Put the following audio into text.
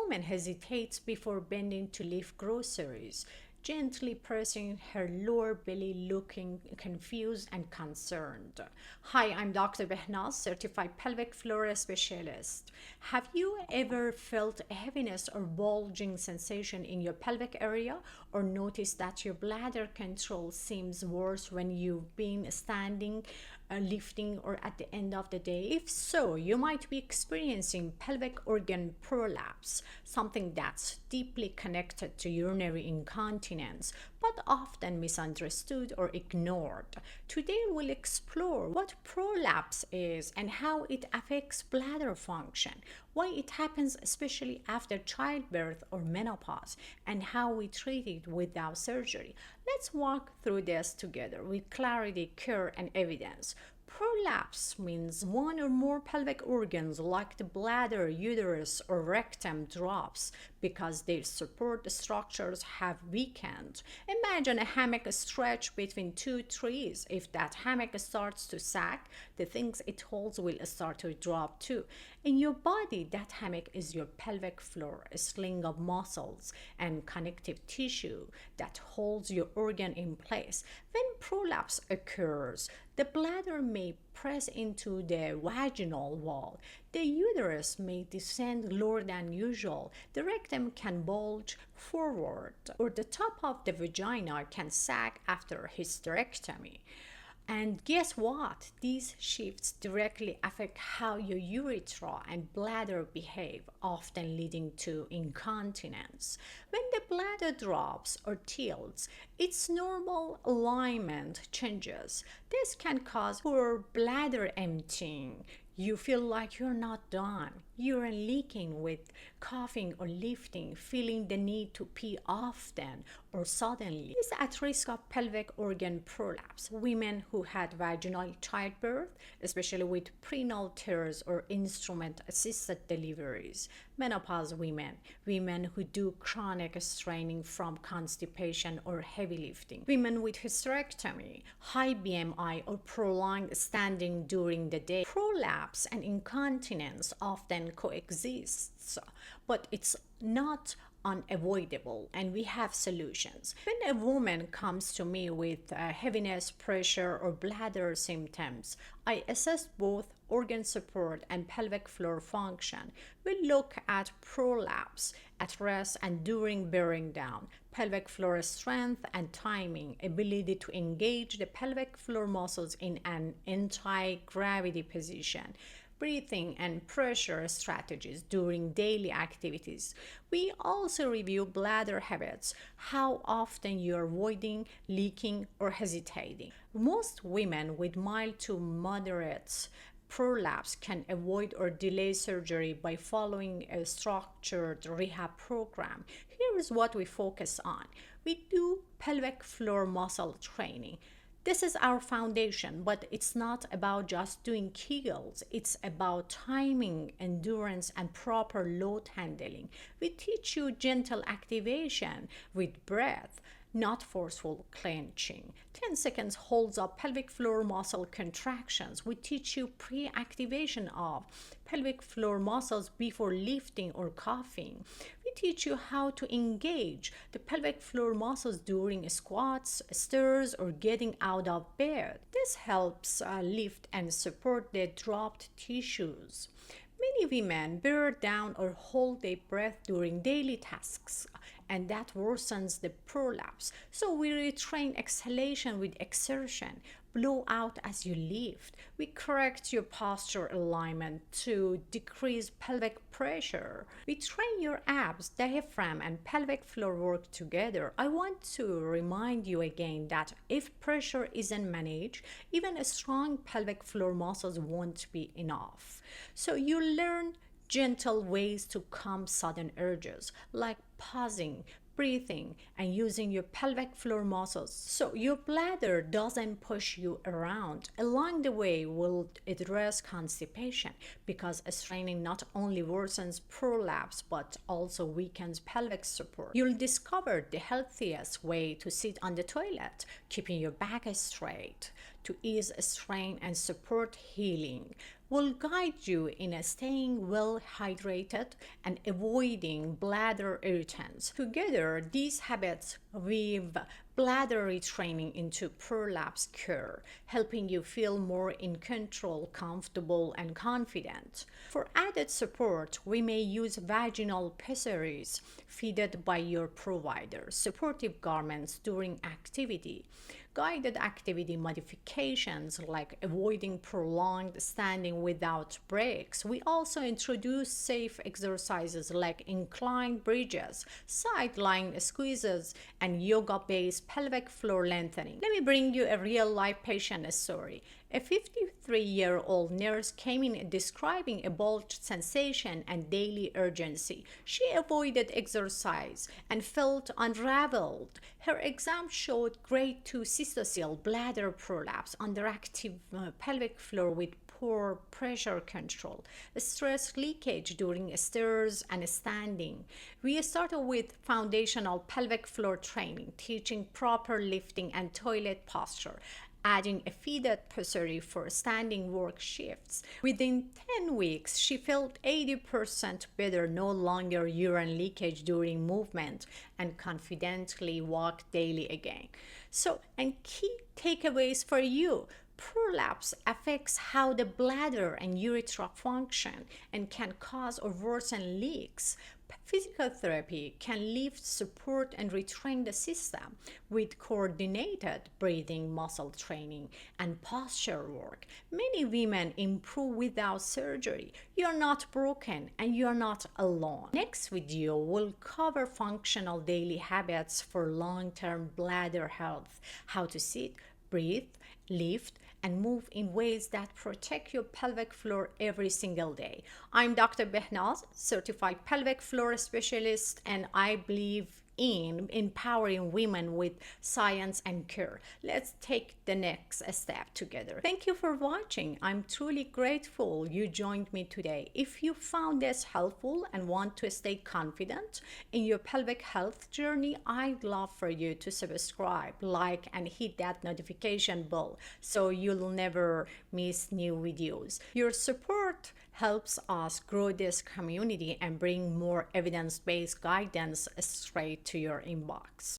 woman hesitates before bending to lift groceries, gently pressing her lower belly, looking confused and concerned. Hi, I'm Dr. Behnaz, certified pelvic floor specialist. Have you ever felt a heaviness or bulging sensation in your pelvic area, or noticed that your bladder control seems worse when you've been standing, lifting, or at the end of the day? If so, you might be experiencing pelvic organ prolapse, something that's deeply connected to urinary incontinence, but often misunderstood or ignored. Today, we'll explore what prolapse is and how it affects bladder function, why it happens especially after childbirth or menopause, and how we treat it without surgery. Let's walk through this together with clarity, care, and evidence. Prolapse means one or more pelvic organs like the bladder, uterus, or rectum drops because their support structures have weakened. Imagine a hammock stretched between two trees. If that hammock starts to sag, the things it holds will start to drop too. In your body, that hammock is your pelvic floor, a sling of muscles and connective tissue that holds your organ in place. When prolapse occurs, the bladder may press into the vaginal wall. The uterus may descend lower than usual. The rectum can bulge forward, or the top of the vagina can sag after hysterectomy. And guess what? These shifts directly affect how your urethra and bladder behave, often leading to incontinence. When the bladder drops or tilts, its normal alignment changes. This can cause poor bladder emptying. You feel like you're not done. Urine leaking with coughing or lifting, feeling the need to pee often or suddenly. Is at risk of pelvic organ prolapse. Women who had vaginal childbirth, especially with prenatal tears or instrument-assisted deliveries. Menopause women, women who do chronic straining from constipation or heavy lifting. Women with hysterectomy, high BMI, or prolonged standing during the day. Prolapse and incontinence often coexists, but it's not unavoidable, and we have solutions. When a woman comes to me with heaviness, pressure, or bladder symptoms, I assess both organ support and pelvic floor function. We look at prolapse at rest and during bearing down, pelvic floor strength and timing, ability to engage the pelvic floor muscles in an anti-gravity position, breathing and pressure strategies during daily activities. We also review bladder habits, how often you're avoiding, leaking, or hesitating. Most women with mild to moderate prolapse can avoid or delay surgery by following a structured rehab program. Here is what we focus on. We do pelvic floor muscle training. This is our foundation, but it's not about just doing Kegels. It's about timing, endurance, and proper load handling. We teach you gentle activation with breath, not forceful clenching. 10 seconds holds up pelvic floor muscle contractions. We teach you pre-activation of pelvic floor muscles before lifting or coughing. We teach you how to engage the pelvic floor muscles during squats, stairs, or getting out of bed. This helps lift and support the dropped tissues. Many women bear down or hold their breath during daily tasks, and that worsens the prolapse. So we retrain exhalation with exertion. Blow out as you lift. We correct your posture alignment to decrease pelvic pressure. We train your abs, diaphragm, and pelvic floor work together. I want to remind you again that if pressure isn't managed, even a strong pelvic floor muscles won't be enough. So you learn gentle ways to calm sudden urges, like pausing, breathing, and using your pelvic floor muscles so your bladder doesn't push you around. Along the way, we'll address constipation because straining not only worsens prolapse but also weakens pelvic support. You'll discover the healthiest way to sit on the toilet, keeping your back straight, to ease strain and support healing. will guide you in staying well hydrated and avoiding bladder irritants. Together, these habits weave bladder retraining into prolapse care, helping you feel more in control, comfortable, and confident. For added support, we may use vaginal pessaries fitted by your provider, supportive garments during activity, guided activity modifications like avoiding prolonged standing without breaks. We also introduce safe exercises like inclined bridges, side-lying squeezes, and yoga-based pelvic floor lengthening. Let me bring you a real-life patient story. A 53-year-old nurse came in describing a bulge sensation and daily urgency. She avoided exercise and felt unraveled. Her exam showed grade 2 cystocele bladder prolapse, underactive pelvic floor with poor pressure control, stress leakage during stairs and standing. We started with foundational pelvic floor training, teaching proper lifting and toilet posture, adding a fitted pessary for standing work shifts. Within 10 weeks, she felt 80% better, no longer urine leakage during movement, and confidently walked daily again. So, and key takeaways for you. Prolapse affects how the bladder and urethra function and can cause or worsen leaks. Physical therapy can lift, support, and retrain the system with coordinated breathing, muscle training, and posture work. Many women improve without surgery. You're not broken and you're not alone. Next video will cover functional daily habits for long-term bladder health, how to sit, breathe, lift, and move in ways that protect your pelvic floor every single day. I'm Dr. Behnaz, certified pelvic floor specialist, and I believe in empowering women with science and care. Let's take the next step together. Thank you for watching. I'm truly grateful you joined me today. If you found this helpful and want to stay confident in your pelvic health journey, I'd love for you to subscribe, like, and hit that notification bell so you'll never miss new videos. Your support helps us grow this community and bring more evidence-based guidance straight to your inbox.